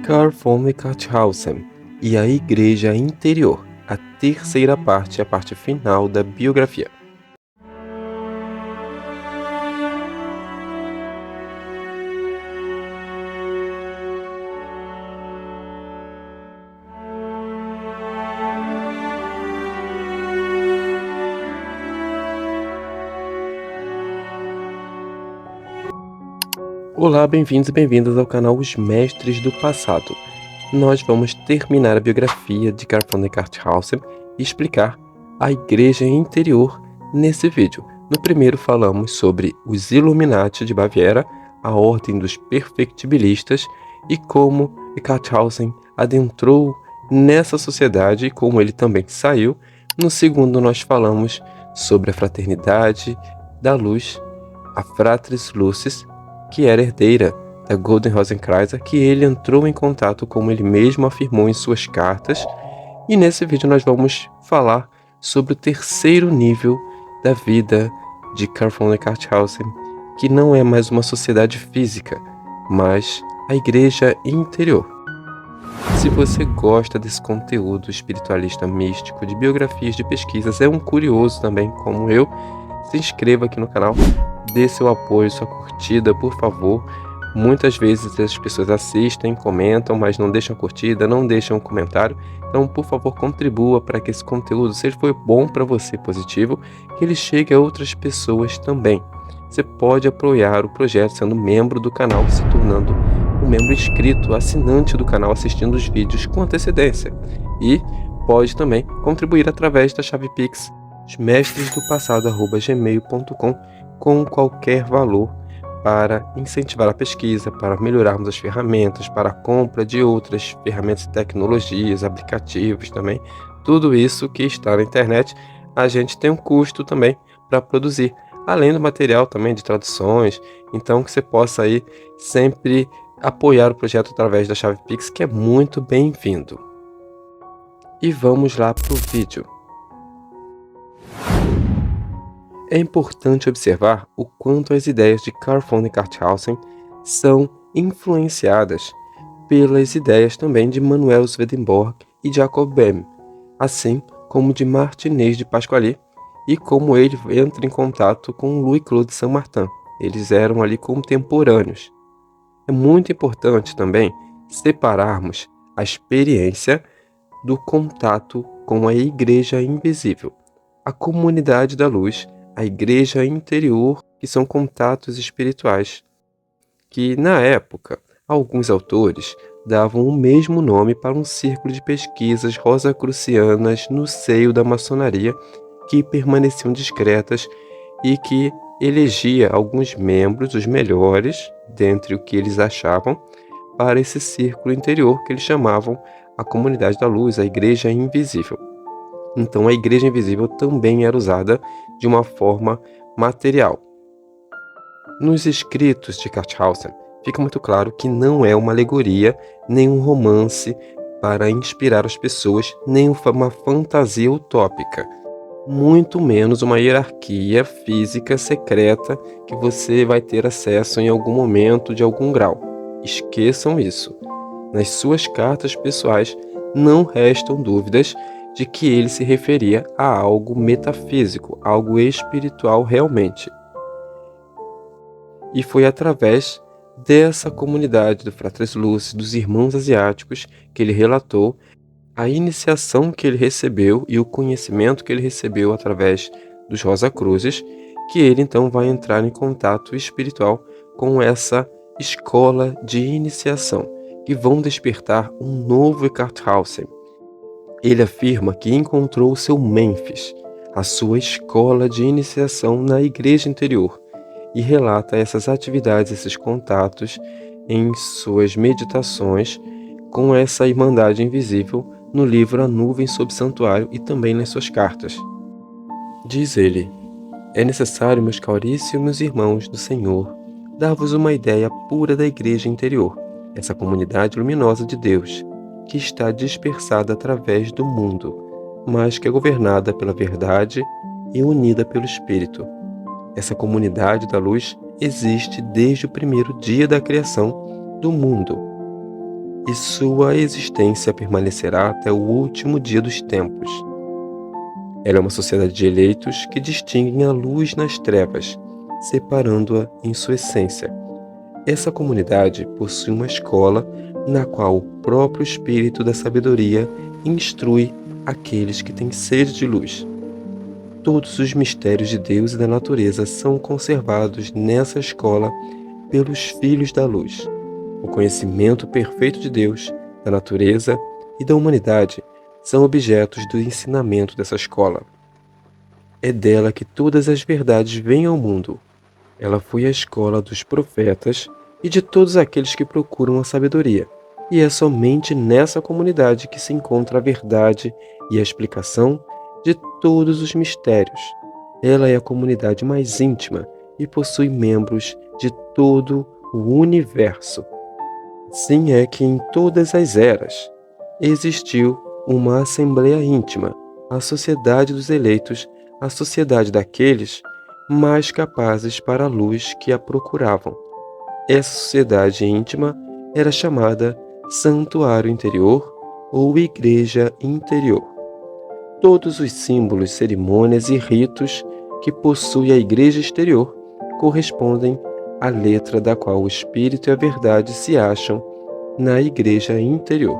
Carl von Eckartshausen e a Igreja Interior, a terceira parte, a parte final da biografia. Olá, bem-vindos e bem-vindas ao canal Os Mestres do Passado. Nós vamos terminar a biografia de Carl von Eckartshausen e explicar a Igreja Interior nesse vídeo. No primeiro falamos sobre os Illuminati de Baviera, a Ordem dos Perfectibilistas e como Eckartshausen adentrou nessa sociedade e como ele também saiu. No segundo nós falamos sobre a Fraternidade da Luz, a Fratres Lucis, que era herdeira da Golden Rosenkreuz, que ele entrou em contato, como ele mesmo afirmou em suas cartas. E nesse vídeo nós vamos falar sobre o terceiro nível da vida de Carl von Eckartshausen, que não é mais uma sociedade física, mas a Igreja Interior. Se você gosta desse conteúdo espiritualista místico, de biografias, de pesquisas, é um curioso também como eu, se inscreva aqui no canal, dê seu apoio, sua curtida, por favor. Muitas vezes as pessoas assistem, comentam, mas não deixam curtida, não deixam comentário. Então, por favor, contribua para que esse conteúdo, se ele for bom para você, positivo, que ele chegue a outras pessoas também. Você pode apoiar o projeto sendo membro do canal, se tornando um membro inscrito, assinante do canal, assistindo os vídeos com antecedência. E pode também contribuir através da chave Pix, mestresdopassado@gmail.com, com qualquer valor para incentivar a pesquisa, para melhorarmos as ferramentas, para a compra de outras ferramentas e tecnologias, aplicativos também. Tudo isso que está na internet, a gente tem um custo também para produzir, além do material também de traduções. Então que você possa aí sempre apoiar o projeto através da chave Pix, que é muito bem-vindo. E vamos lá para o vídeo. É importante observar o quanto as ideias de Carl von Eckartshausen são influenciadas pelas ideias também de Manuel Swedenborg e Jacob Böhm, assim como de Martinez de Pasquali, e como ele entra em contato com Louis-Claude Saint-Martin. Eles eram ali contemporâneos. É muito importante também separarmos a experiência do contato com a Igreja Invisível, a Comunidade da Luz, a Igreja Interior, que são contatos espirituais, que na época alguns autores davam o mesmo nome para um círculo de pesquisas rosacrucianas no seio da maçonaria, que permaneciam discretas e que elegia alguns membros, os melhores, dentre o que eles achavam, para esse círculo interior que eles chamavam a Comunidade da Luz, a Igreja Invisível. Então a Igreja Invisível também era usada de uma forma material. Nos escritos de Eckartshausen fica muito claro que não é uma alegoria, nem um romance para inspirar as pessoas, nem uma fantasia utópica, muito menos uma hierarquia física secreta que você vai ter acesso em algum momento de algum grau. Esqueçam isso. Nas suas cartas pessoais não restam dúvidas de que ele se referia a algo metafísico, algo espiritual realmente. E foi através dessa comunidade do Fratres Lucis, dos irmãos asiáticos, que ele relatou a iniciação que ele recebeu e o conhecimento que ele recebeu através dos Rosacruzes, que ele então vai entrar em contato espiritual com essa escola de iniciação, que vão despertar um novo Eckartshausen. Ele afirma que encontrou seu Mênfis, a sua escola de iniciação na Igreja Interior, e relata essas atividades, esses contatos em suas meditações com essa Irmandade Invisível no livro A Nuvem sob Santuário e também nas suas cartas. Diz ele: é necessário, meus caríssimos irmãos do Senhor, dar-vos uma ideia pura da Igreja Interior, essa comunidade luminosa de Deus, que está dispersada através do mundo, mas que é governada pela verdade e unida pelo Espírito. Essa comunidade da luz existe desde o primeiro dia da criação do mundo. e sua existência permanecerá até o último dia dos tempos. Ela é uma sociedade de eleitos que distinguem a luz nas trevas, separando-a em sua essência. Essa comunidade possui uma escola na qual o próprio Espírito da Sabedoria instrui aqueles que têm sede de luz. Todos os mistérios de Deus e da natureza são conservados nessa escola pelos filhos da luz. O conhecimento perfeito de Deus, da natureza e da humanidade são objetos do ensinamento dessa escola. É dela que todas as verdades vêm ao mundo. Ela foi a escola dos profetas e de todos aqueles que procuram a sabedoria. E é somente nessa comunidade que se encontra a verdade e a explicação de todos os mistérios. Ela é a comunidade mais íntima e possui membros de todo o universo. Assim é que em todas as eras existiu uma assembleia íntima, a sociedade dos eleitos, a sociedade daqueles mais capazes para a luz que a procuravam. Essa sociedade íntima era chamada Santuário Interior ou Igreja Interior. Todos os símbolos, cerimônias e ritos que possui a Igreja Exterior correspondem à letra da qual o Espírito e a verdade se acham na Igreja Interior.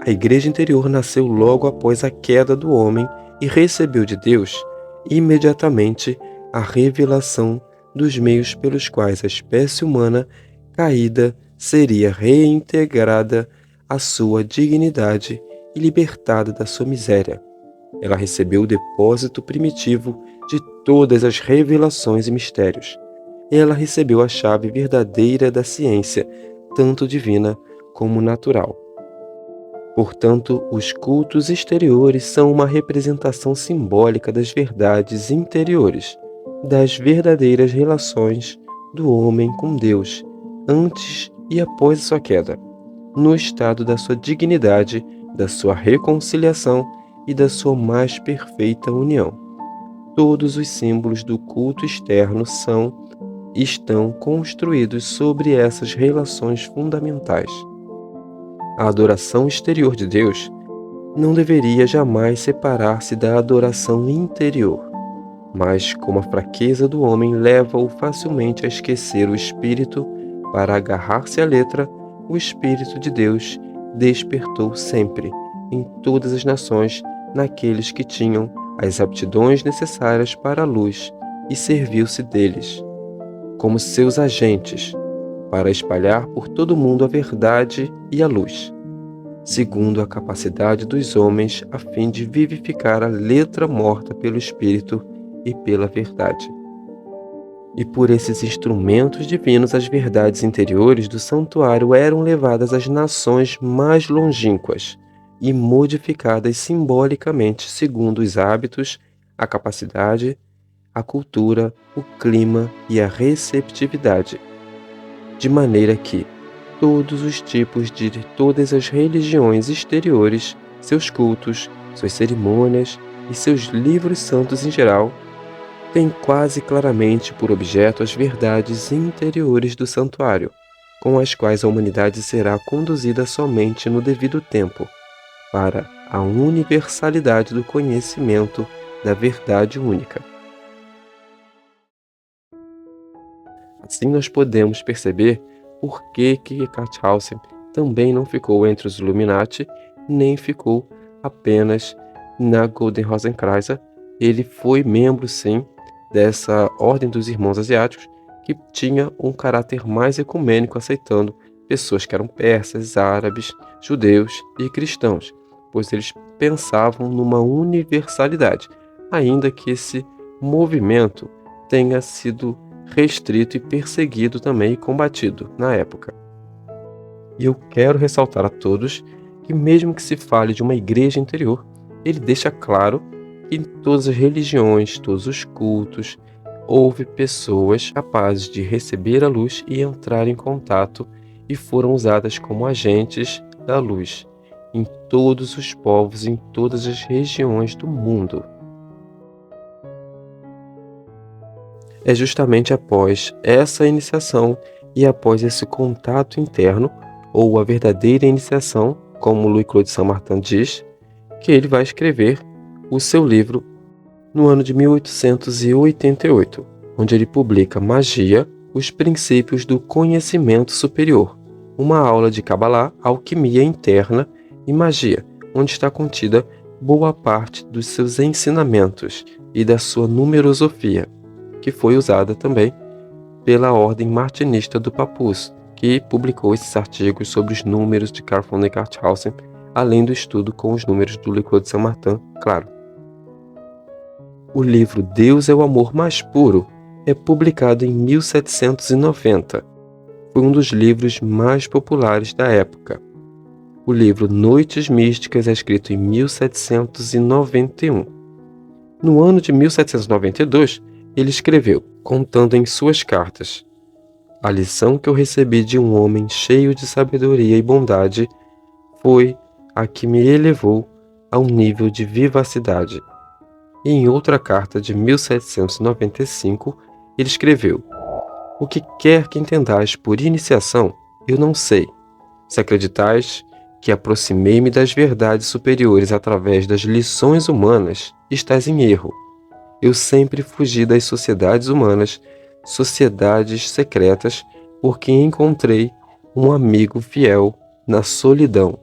A Igreja Interior nasceu logo após a queda do homem e recebeu de Deus imediatamente a revelação dos meios pelos quais a espécie humana caída seria reintegrada à sua dignidade e libertada da sua miséria. Ela recebeu o depósito primitivo de todas as revelações e mistérios. Ela recebeu a chave verdadeira da ciência, tanto divina como natural. Portanto, os cultos exteriores são uma representação simbólica das verdades interiores, das verdadeiras relações do homem com Deus, antes e após a sua queda, no estado da sua dignidade, da sua reconciliação e da sua mais perfeita união. Todos os símbolos do culto externo estão construídos sobre essas relações fundamentais. A adoração exterior de Deus não deveria jamais separar-se da adoração interior, mas como a fraqueza do homem leva-o facilmente a esquecer o Espírito para agarrar-se à letra, o Espírito de Deus despertou sempre, em todas as nações, naqueles que tinham as aptidões necessárias para a luz e serviu-se deles, como seus agentes, para espalhar por todo o mundo a verdade e a luz, segundo a capacidade dos homens, a fim de vivificar a letra morta pelo Espírito e pela verdade. E por esses instrumentos divinos as verdades interiores do santuário eram levadas às nações mais longínquas e modificadas simbolicamente segundo os hábitos, a capacidade, a cultura, o clima e a receptividade, de maneira que todos os tipos de todas as religiões exteriores, seus cultos, suas cerimônias e seus livros santos em geral, têm quase claramente por objeto as verdades interiores do santuário, com as quais a humanidade será conduzida somente no devido tempo, para a universalidade do conhecimento da verdade única. Assim nós podemos perceber por que Carthusen também não ficou entre os Illuminati, nem ficou apenas na Golden Rosenkreuz. Ele foi membro, sim, dessa Ordem dos Irmãos Asiáticos, que tinha um caráter mais ecumênico, aceitando pessoas que eram persas, árabes, judeus e cristãos, pois eles pensavam numa universalidade, ainda que esse movimento tenha sido restrito e perseguido também e combatido na época. E eu quero ressaltar a todos que, mesmo que se fale de uma igreja interior, ele deixa claro que em todas as religiões, todos os cultos, houve pessoas capazes de receber a luz e entrar em contato e foram usadas como agentes da luz em todos os povos, em todas as regiões do mundo. É justamente após essa iniciação e após esse contato interno, ou a verdadeira iniciação, como Louis-Claude Saint-Martin diz, que ele vai escrever o seu livro no ano de 1888, onde ele publica Magia, os princípios do conhecimento superior, uma aula de Kabbalah, alquimia interna e magia, onde está contida boa parte dos seus ensinamentos e da sua numerosofia, que foi usada também pela Ordem Martinista do Papus, que publicou esses artigos sobre os números de Carl von Cartheusen, além do estudo com os números do Louis-Claude Saint-Martin, claro. O livro Deus é o Amor Mais Puro é publicado em 1790. Foi um dos livros mais populares da época. O livro Noites Místicas é escrito em 1791. No ano de 1792, ele escreveu, contando em suas cartas: "A lição que eu recebi de um homem cheio de sabedoria e bondade foi a que me elevou a um nível de vivacidade." E em outra carta de 1795, ele escreveu: "O que quer que entendais por iniciação, eu não sei. Se acreditais que aproximei-me das verdades superiores através das lições humanas, estás em erro. Eu sempre fugi das sociedades humanas, sociedades secretas, porque encontrei um amigo fiel na solidão."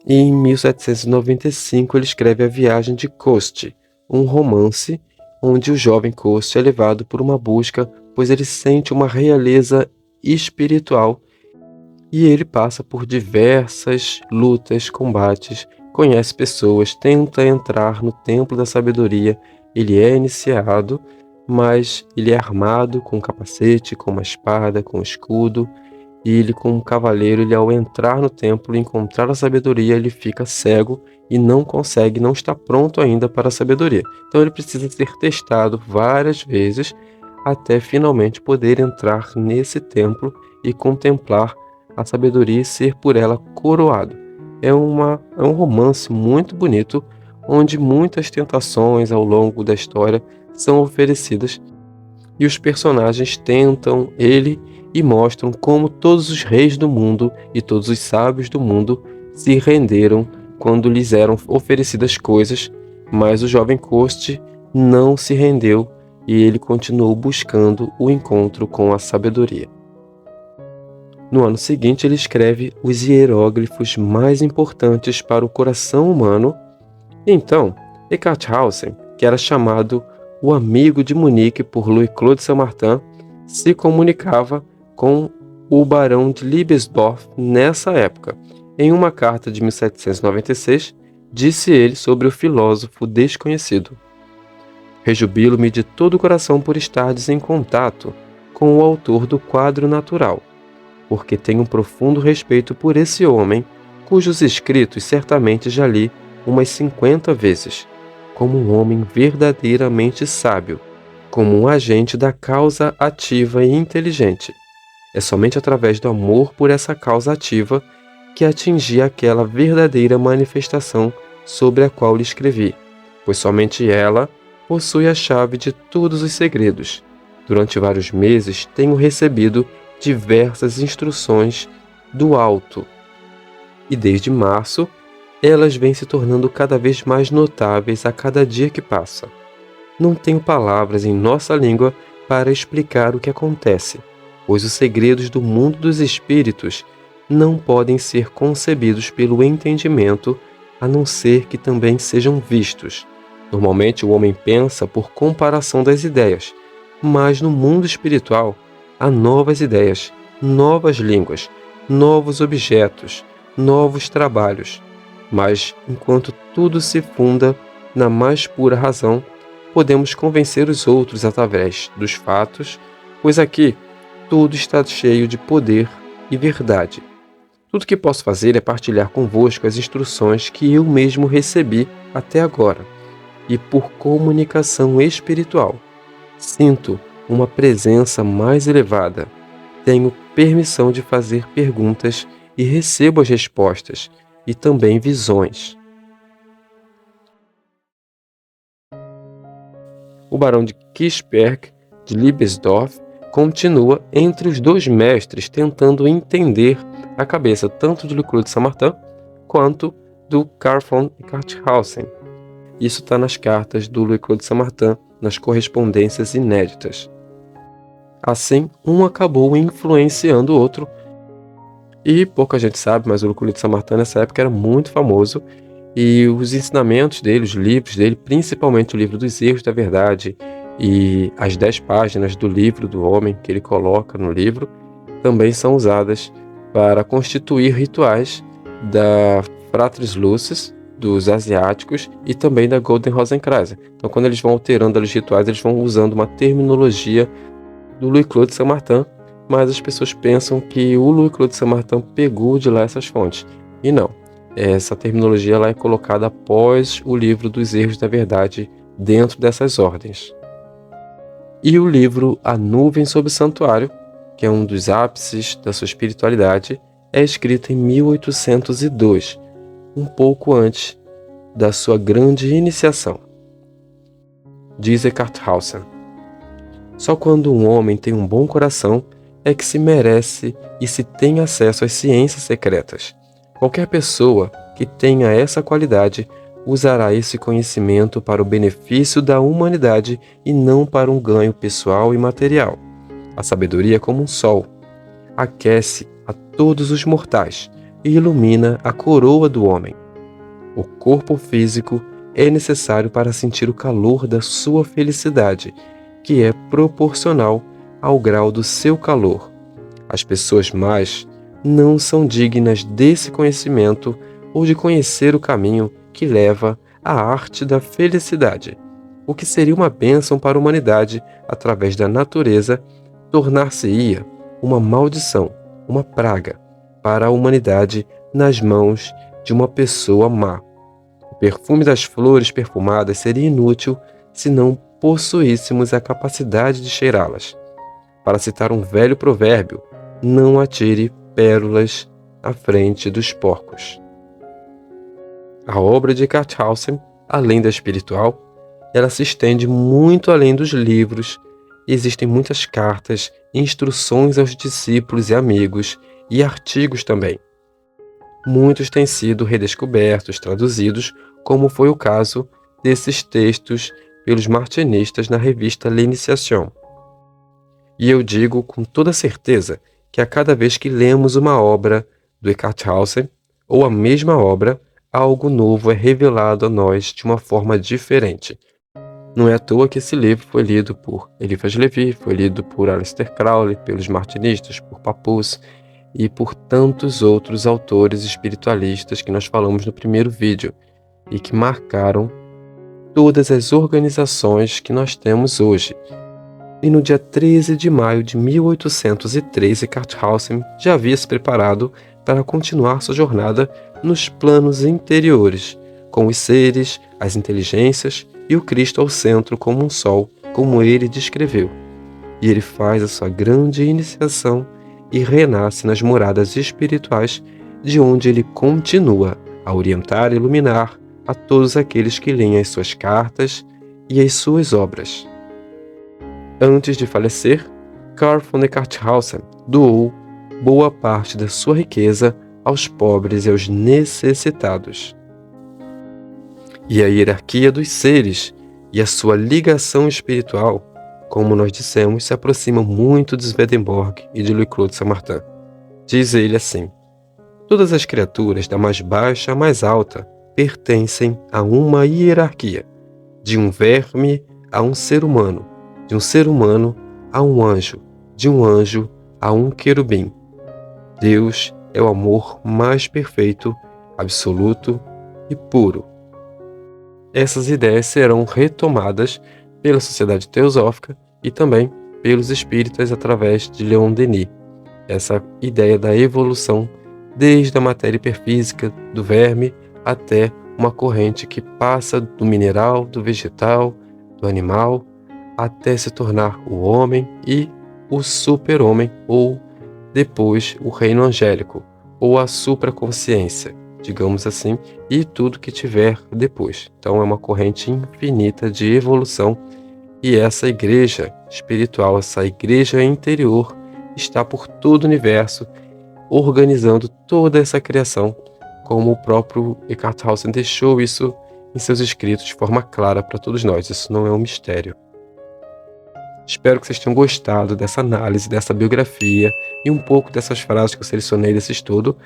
E em 1795 ele escreve A Viagem de Coste, um romance onde o jovem Coste é levado por uma busca, pois ele sente uma realeza espiritual e ele passa por diversas lutas, combates, conhece pessoas, tenta entrar no templo da sabedoria, ele é iniciado, mas ele é armado com um capacete, com uma espada, com um escudo, e ele, como um cavaleiro, ele ao entrar no templo e encontrar a sabedoria, ele fica cego e não consegue, não está pronto ainda para a sabedoria. Então ele precisa ser testado várias vezes até finalmente poder entrar nesse templo e contemplar a sabedoria e ser por ela coroado. É um romance muito bonito, onde muitas tentações ao longo da história são oferecidas e os personagens tentam ele e mostram como todos os reis do mundo e todos os sábios do mundo se renderam quando lhes eram oferecidas coisas, mas o jovem Coste não se rendeu e ele continuou buscando o encontro com a sabedoria. No ano seguinte, ele escreve os hieróglifos mais importantes para o coração humano. Então, Cartheusen, que era chamado o amigo de Munique por Louis-Claude Saint-Martin, se comunicava com o barão de Liebesdorf nessa época. Em uma carta de 1796, disse ele sobre o filósofo desconhecido: "Rejubilo-me de todo o coração por estardes em contato com o autor do quadro natural, porque tenho um profundo respeito por esse homem, cujos escritos certamente já li umas 50 vezes, como um homem verdadeiramente sábio, como um agente da causa ativa e inteligente. É somente através do amor por essa causa ativa que atingi aquela verdadeira manifestação sobre a qual lhe escrevi, pois somente ela possui a chave de todos os segredos. Durante vários meses tenho recebido diversas instruções do alto, e desde março elas vêm se tornando cada vez mais notáveis a cada dia que passa. Não tenho palavras em nossa língua para explicar o que acontece, pois os segredos do mundo dos espíritos não podem ser concebidos pelo entendimento, a não ser que também sejam vistos. Normalmente o homem pensa por comparação das ideias, mas no mundo espiritual há novas ideias, novas línguas, novos objetos, novos trabalhos. Mas, enquanto tudo se funda na mais pura razão, podemos convencer os outros através dos fatos, pois aqui tudo está cheio de poder e verdade. Tudo que posso fazer é partilhar convosco as instruções que eu mesmo recebi até agora, e por comunicação espiritual. Sinto uma presença mais elevada. Tenho permissão de fazer perguntas e recebo as respostas, e também visões." O barão de Kirchberg de Liebesdorf continua entre os dois mestres tentando entender a cabeça tanto de Louis-Claude Saint-Martin quanto do Carl von Cartheusen. Isso está nas cartas do Louis-Claude Saint-Martin, nas correspondências inéditas. Assim, um acabou influenciando o outro, e pouca gente sabe, mas o Louis-Claude Saint-Martin nessa época era muito famoso, e os ensinamentos dele, os livros dele, principalmente o livro dos Erros da Verdade e as 10 páginas do livro do homem que ele coloca no livro, também são usadas para constituir rituais da Fratres Lucis, dos asiáticos, e também da Golden Rosenkreuz. Então, quando eles vão alterando os rituais, eles vão usando uma terminologia do Louis-Claude Saint-Martin, mas as pessoas pensam que o Louis-Claude Saint-Martin pegou de lá essas fontes. E não. Essa terminologia ela é colocada após o livro dos Erros da Verdade dentro dessas ordens. E o livro A Nuvem sobre o Santuário, que é um dos ápices da sua espiritualidade, é escrito em 1802, um pouco antes da sua grande iniciação. Diz Cartheusen: só quando um homem tem um bom coração é que se merece e se tem acesso às ciências secretas. Qualquer pessoa que tenha essa qualidade usará esse conhecimento para o benefício da humanidade e não para um ganho pessoal e material. A sabedoria é como um sol, aquece a todos os mortais e ilumina a coroa do homem. O corpo físico é necessário para sentir o calor da sua felicidade, que é proporcional ao grau do seu calor. As pessoas más não são dignas desse conhecimento ou de conhecer o caminho que leva à arte da felicidade, o que seria uma bênção para a humanidade através da natureza, tornar-se-ia uma maldição, uma praga para a humanidade nas mãos de uma pessoa má. O perfume das flores perfumadas seria inútil se não possuíssemos a capacidade de cheirá-las. Para citar um velho provérbio, não atire pérolas à frente dos porcos. A obra de Cartheusen, além da espiritual, ela se estende muito além dos livros. Existem muitas cartas, instruções aos discípulos e amigos e artigos também. Muitos têm sido redescobertos, traduzidos, como foi o caso desses textos pelos martinistas na revista L'Initiation. E eu digo com toda certeza que a cada vez que lemos uma obra do Cartheusen, ou a mesma obra, algo novo é revelado a nós de uma forma diferente. Não é à toa que esse livro foi lido por Eliphas Levi, foi lido por Aleister Crowley, pelos martinistas, por Pappus e por tantos outros autores espiritualistas que nós falamos no primeiro vídeo e que marcaram todas as organizações que nós temos hoje. E no dia 13 de maio de 1813, Cartheusen já havia se preparado para continuar sua jornada nos planos interiores, com os seres, as inteligências e o Cristo ao centro como um sol, como ele descreveu. E ele faz a sua grande iniciação e renasce nas moradas espirituais, de onde ele continua a orientar e iluminar a todos aqueles que leem as suas cartas e as suas obras. Antes de falecer, Carl von Cartheusen doou boa parte da sua riqueza aos pobres e aos necessitados. E a hierarquia dos seres e a sua ligação espiritual, como nós dissemos, se aproximam muito de Swedenborg e de Louis-Claude Saint-Martin. Diz ele assim: todas as criaturas, da mais baixa à mais alta, pertencem a uma hierarquia, de um verme a um ser humano, de um ser humano a um anjo, de um anjo a um querubim. Deus é o amor mais perfeito, absoluto e puro. Essas ideias serão retomadas pela Sociedade Teosófica e também pelos espíritas através de Leon Denis. Essa ideia da evolução desde a matéria hiperfísica do verme até uma corrente que passa do mineral, do vegetal, do animal, até se tornar o homem e o super-homem, ou depois o reino angélico, ou a supraconsciência, digamos assim, e tudo que tiver depois. Então é uma corrente infinita de evolução E essa igreja espiritual, essa igreja interior, está por todo o universo, organizando toda essa criação, como o próprio Eckhart Hausen deixou isso em seus escritos de forma clara para todos nós. Isso não é um mistério. Espero que vocês tenham gostado dessa análise, dessa biografia e um pouco dessas frases que eu selecionei desse estudo,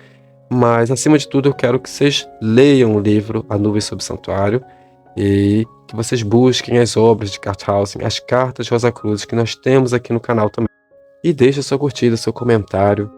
mas acima de tudo eu quero que vocês leiam o livro A Nuvem Sob o Santuário e que vocês busquem as obras de Eckhart Hausen, as cartas de Rosa Cruz que nós temos aqui no canal também. E deixe a sua curtida, seu comentário.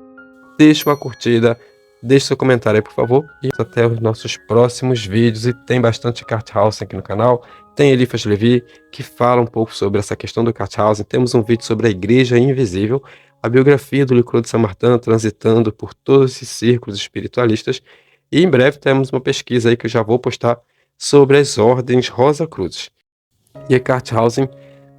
Deixe uma curtida, deixe seu comentário aí, por favor. E até os nossos próximos vídeos. E tem bastante Eckhart Hausen aqui no canal. Tem Eliphas Levi, que fala um pouco sobre essa questão do Eckhart Hausen. Temos um vídeo sobre a Igreja Invisível, a biografia do Licurgo de Saint-Martin, transitando por todos esses círculos espiritualistas. E em breve temos uma pesquisa aí que eu já vou postar sobre as ordens Rosa Cruzes. E Eckhart Hausen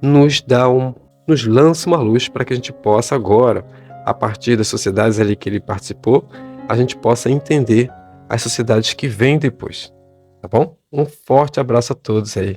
nos lança uma luz para que a gente possa agora, a partir das sociedades ali que ele participou, a gente possa entender as sociedades que vêm depois, tá bom? Um forte abraço a todos aí.